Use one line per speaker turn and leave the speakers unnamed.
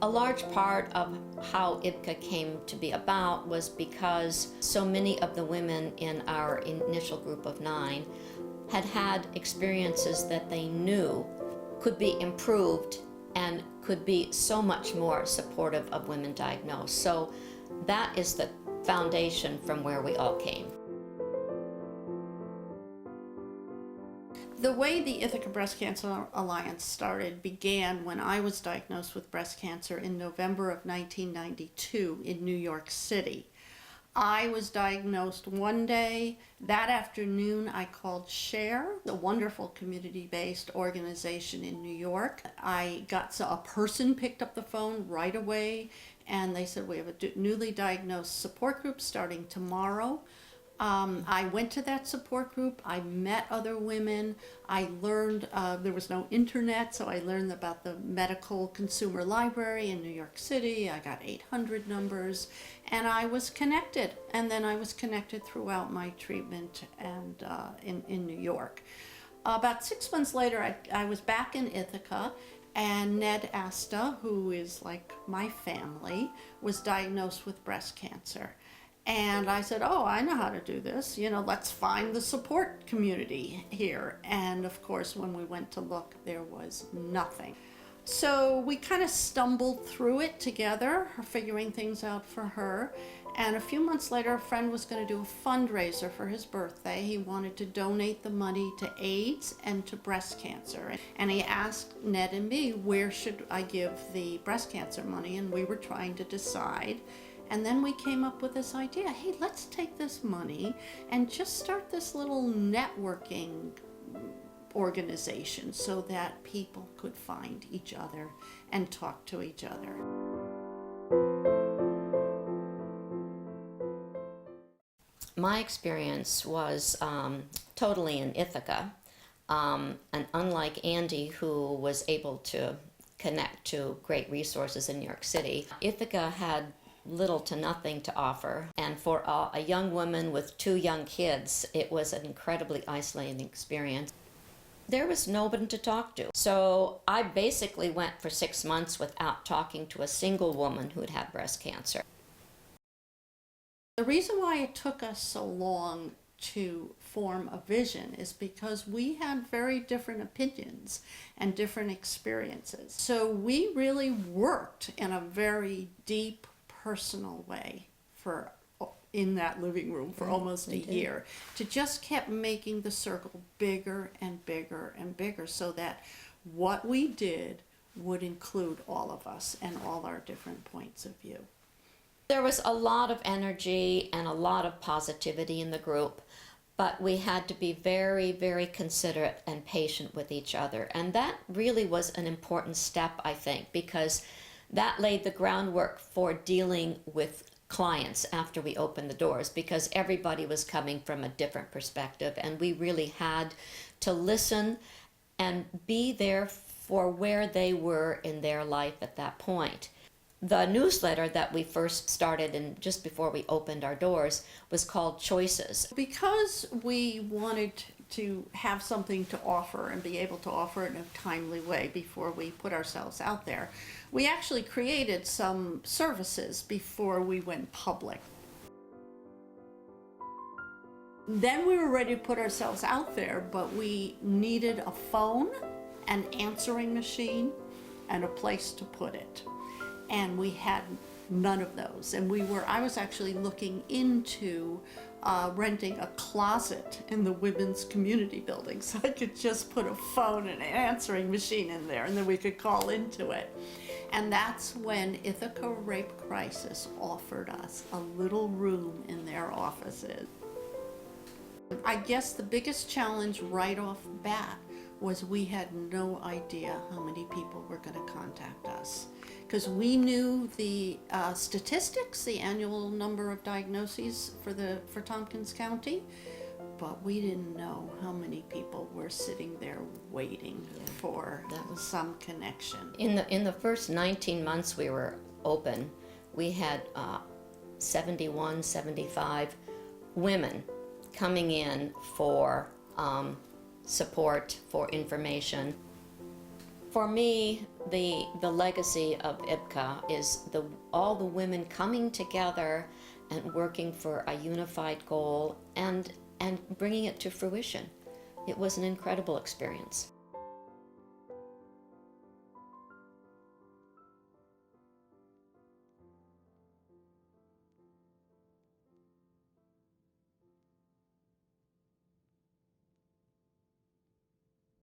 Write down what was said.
A large part of how IBCA came to be about was because so many of the women in our initial group of 9 had had experiences that they knew could be improved and could be so much more supportive of women diagnosed. So that is the foundation from where we all came.
The way the Ithaca Breast Cancer Alliance started began when I was diagnosed with breast cancer in November of 1992 in New York City. I was diagnosed one day. That afternoon I called SHARE, a wonderful community-based organization in New York. A person picked up the phone right away and they said, we have a newly diagnosed support group starting tomorrow. I went to that support group. I met other women. I learned, there was no internet, so I learned about the medical consumer library in New York City. I got 800 numbers, and I was connected. And then I was connected throughout my treatment and in New York. About 6 months later, I was back in Ithaca, and Ned Asta, who is like my family, was diagnosed with breast cancer. And I said, oh, I know how to do this. You know, let's find the support community here. And of course, when we went to look, there was nothing. So we kind of stumbled through it together, figuring things out for her. And a few months later, a friend was going to do a fundraiser for his birthday. He wanted to donate the money to AIDS and to breast cancer. And he asked Ned and me, where should I give the breast cancer money? And we were trying to decide. And then we came up with this idea, hey, let's take this money and just start this little networking organization so that people could find each other and talk to each other.
My experience was totally in Ithaca, and unlike Andy, who was able to connect to great resources in New York City, Ithaca had little to nothing to offer, and for a young woman with 2 young kids, it was an incredibly isolating experience. There was nobody to talk to, so I basically went for 6 months without talking to a single woman who had had breast cancer.
The reason why it took us so long to form a vision is because we had very different opinions and different experiences. So we really worked in a very deep, personal way in that living room for almost a year, to just kept making the circle bigger and bigger and bigger so that what we did would include all of us and all our different points of view.
There was a lot of energy and a lot of positivity in the group, but we had to be very, very considerate and patient with each other. And that really was an important step, I think, because that laid the groundwork for dealing with clients after we opened the doors, because everybody was coming from a different perspective, and we really had to listen and be there for where they were in their life at that point. The newsletter that we first started and just before we opened our doors was called Choices.
Because we wanted to have something to offer and be able to offer it in a timely way before we put ourselves out there, we actually created some services before we went public. Then we were ready to put ourselves out there, but we needed a phone, an answering machine, and a place to put it. And we had none of those. And I was actually looking into renting a closet in the women's community building so I could just put a phone and an answering machine in there, and then we could call into it. And that's when Ithaca Rape Crisis offered us a little room in their offices. I guess the biggest challenge right off the bat was we had no idea how many people were going to contact us. Because we knew the statistics, the annual number of diagnoses for Tompkins County, but we didn't know how many people were sitting there waiting for some connection.
In the first 19 months we were open, we had 71, 75 women coming in for support, for information. For me, the legacy of IBCA is all the women coming together and working for a unified goal and bringing it to fruition. It was an incredible experience.